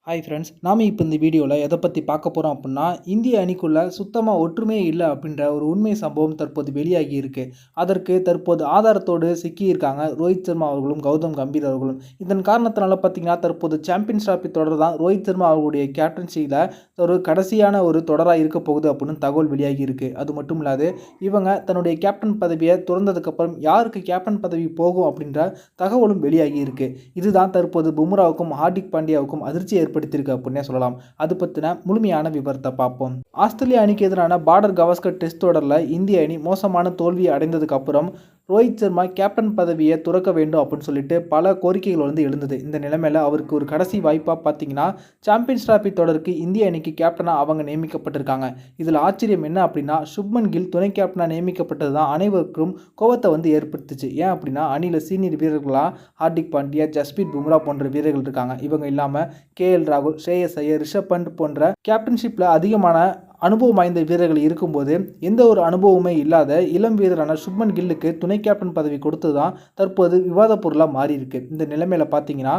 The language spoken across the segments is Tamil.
ஹாய் ஃப்ரெண்ட்ஸ், நாம் இப்போ இந்த வீடியோவில் எதை பற்றி பார்க்க போகிறோம் அப்படின்னா, இந்திய அணிக்குள்ளே சுத்தமாக ஒற்றுமையே இல்லை அப்படின்ற ஒரு உண்மை சம்பவம் தற்போது வெளியாகி இருக்குது. அதற்கு தற்போது ஆதாரத்தோடு சிக்கியிருக்காங்க ரோஹித் சர்மா அவர்களும் கௌதம் கம்பீர் அவர்களும். இதன் காரணத்தினால பார்த்தீங்கன்னா, தற்போது சாம்பியன்ஸ் டிராபி தொடர் தான் ரோஹித் சர்மா அவர்களுடைய கேப்டன்சியில் ஒரு கடைசியான ஒரு தொடராக இருக்க போகுது அப்படின்னு தகவல் வெளியாகி இருக்குது. அது மட்டும் இல்லாது இவங்க தன்னுடைய கேப்டன் பதவியை துறந்ததுக்கப்புறம் யாருக்கு கேப்டன் பதவி போகும் அப்படின்ற தகவலும் வெளியாகி இருக்குது. இதுதான் தற்போது பும்ராவுக்கும் ஹார்திக் பாண்டியாவுக்கும் அதிர்ச்சி ஏற்படுத்தியிருக்கு அப்படின்னே சொல்லலாம். அது பற்றின முழுமையான விவரத்தை பார்ப்போம். ஆஸ்திரேலியா அணிக்கு எதிரான பார்டர் கவாஸ்கர் டெஸ்ட் தொடரில் இந்திய அணி மோசமான தோல்வியை அடைந்ததுக்கு அப்புறம் ரோஹித் சர்மா கேப்டன் பதவியை துறக்க வேண்டும் அப்படின்னு சொல்லிட்டு பல கோரிக்கைகள் எழுந்தது. இந்த நிலைமையில் அவருக்கு ஒரு கடைசி வாய்ப்பாக பார்த்தீங்கன்னா, சாம்பியன்ஸ் டிராபி தொடருக்கு இந்திய அணிக்கு கேப்டனாக அவங்க நியமிக்கப்பட்டிருக்காங்க. இதில் ஆச்சரியம் என்ன அப்படின்னா, சுப்மன் கில் துணை கேப்டனாக நியமிக்கப்பட்டது தான் அனைவருக்கும் கோவத்தை ஏற்படுத்துச்சு. ஏன் அப்படின்னா, அணியில் சீனியர் வீரர்களாக ஹார்திக் பாண்டியா, ஜஸ்பிரீத் பும்ரா போன்ற வீரர்கள் இருக்காங்க. இவங்க இல்லாமல் KL ராகுல், ஸ்ரேயஸ் ஐயர், ரிஷப் பண்ட் போன்ற கேப்டன்ஷிப்பில் அதிகமான அனுபவம் வாய்ந்த வீரர்கள் இருக்கும்போது எந்த ஒரு அனுபவமே இல்லாத இளம் வீரரான சுப்மன் கில்லுக்கு துணை கேப்டன் பதவி கொடுத்து தான் தற்போது விவாத பொருளாக மாறி இருக்கு. இந்த நிலைமையில் பார்த்தீங்கன்னா,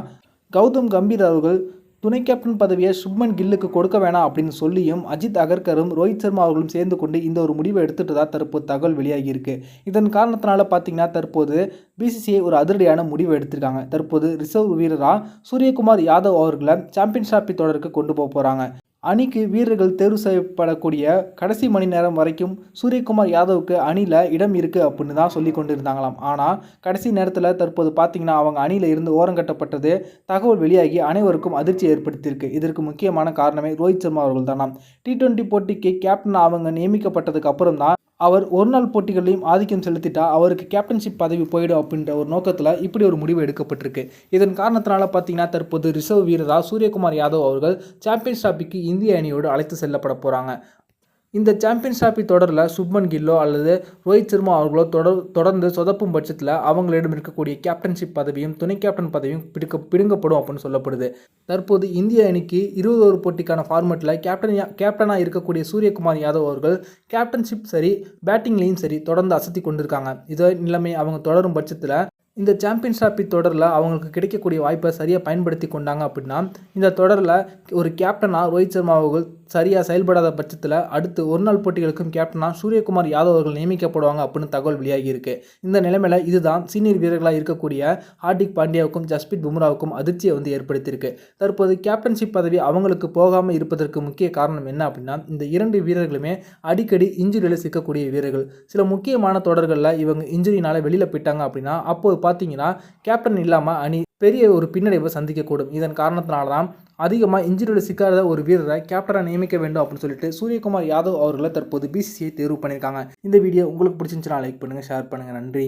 கௌதம் கம்பீர் அவர்கள் துணை கேப்டன் பதவியை சுப்மன் கில்லுக்கு கொடுக்க வேணாம் அப்படின்னு சொல்லியும் அஜித் அகர்கரும் ரோஹித் சர்மா அவர்களும் சேர்ந்து கொண்டு இந்த ஒரு முடிவை எடுத்துட்டு தான் தற்போது தகவல் வெளியாகி இருக்கு. இதன் காரணத்தினால பார்த்தீங்கன்னா, தற்போது BCCI ஒரு அதிரடியான முடிவு எடுத்திருக்காங்க. தற்போது ரிசர்வ் வீரராக சூரியகுமார் யாதவ் அவர்களை சாம்பியன்ஸ் டிராபி தொடருக்கு கொண்டு போகிறாங்க. அணிக்கு வீரர்கள் தேர்வு செய்யப்படக்கூடிய கடைசி மணி நேரம் வரைக்கும் சூரியகுமார் யாதவுக்கு அணியில் இடம் இருக்குது அப்படின்னு தான் சொல்லி கொண்டு இருந்தாங்களாம். ஆனால் கடைசி நேரத்தில் தற்போது பார்த்தீங்கன்னா, அவங்க அணியில் இருந்து ஓரங்கட்டப்பட்டது தகவல் வெளியாகி அனைவருக்கும் அதிர்ச்சி ஏற்படுத்தியிருக்கு. இதற்கு முக்கியமான காரணமே ரோஹித் சர்மா அவர்கள் தானாம். T20 போட்டிக்கு கேப்டன் அவங்க நியமிக்கப்பட்டதுக்கு அப்புறம் தான் அவர் ஒரு நாள் போட்டிகளையும் ஆதிக்கம் செலுத்திட்டா அவருக்கு கேப்டன்ஷிப் பதவி போயிடும் அப்படின்ற ஒரு நோக்கத்தில் இப்படி ஒரு முடிவு எடுக்கப்பட்டிருக்கு. இதன் காரணத்தினால பார்த்தீங்கன்னா, தற்போது ரிசர்வ் வீரராக சூரியகுமார் யாதவ் அவர்கள் சாம்பியன்ஸ் டிராபிக்கு இந்திய அணியோடு அழைத்து செல்லப்பட போகிறாங்க. இந்த சாம்பியன்ஸ் டிராபி தொடரில் சுப்மன் கில்லோ அல்லது ரோஹித் சர்மா அவர்களோ தொடர்ந்து சொதப்பும் பட்சத்தில் அவங்களிடம் இருக்கக்கூடிய கேப்டன்ஷிப் பதவியும் துணை கேப்டன் பதவியும் பிடுங்கப்படும் அப்படின்னு சொல்லப்படுது. தற்போது இந்திய அணிக்கு 21 போட்டிக்கான ஃபார்மெட்டில் கேப்டனாக இருக்கக்கூடிய சூரியகுமார் யாதவ் அவர்கள் கேப்டன்ஷிப் சரி, பேட்டிங்லேயும் சரி தொடர்ந்து அசத்தி கொண்டிருக்காங்க. இதே நிலைமை அவங்க தொடரும் பட்சத்தில் இந்த சாம்பியன்ஸ் டிராபி தொடரில் அவங்களுக்கு கிடைக்கக்கூடிய வாய்ப்பை சரியாக பயன்படுத்தி கொண்டாங்க அப்படின்னா, இந்த தொடரில் ஒரு கேப்டனாக ரோஹித் சர்மா அவர்கள் சரியாக செயல்படாத பட்சத்தில் அடுத்து ஒரு நாள் போட்டிகளுக்கும் கேப்டனாக சூரியகுமார் யாதவ் அவர்கள் நியமிக்கப்படுவாங்க அப்படின்னு தகவல் வெளியாகி இருக்கு. இந்த நிலைமையில் இதுதான் சீனியர் வீரர்களாக இருக்கக்கூடிய ஹார்திக் பாண்டியாவுக்கும் ஜஸ்பிரீத் பும்ராவுக்கும் அதிர்ச்சியை ஏற்படுத்தியிருக்கு. தற்போது கேப்டன்ஷிப் பதவி அவங்களுக்கு போகாமல் இருப்பதற்கு முக்கிய காரணம் என்ன அப்படின்னா, இந்த இரண்டு வீரர்களுமே அடிக்கடி இன்ஜுரியில் சிக்கக்கூடிய வீரர்கள். சில முக்கியமான தொடர்களில் இவங்க இன்ஜுரினால வெளியில் போயிட்டாங்க அப்படின்னா, அப்போது பார்த்தீங்கன்னா கேப்டன் இல்லாமல் அணி பெரிய ஒரு பின்னடைவை சந்திக்கக்கூடும். இதன் காரணத்தினால தான் அதிகமாக இன்ஜுரியில் சிக்காத ஒரு வீரரை கேப்டனாக நியமிக்க வேண்டும் அப்படின்னு சொல்லிட்டு சூரியகுமார் யாதவ் அவர்களை தற்போது BCCI தேர்வு பண்ணியிருக்காங்க. இந்த வீடியோ உங்களுக்கு பிடிச்சிருந்துச்சுன்னா லைக் பண்ணுங்கள், ஷேர் பண்ணுங்கள். நன்றி.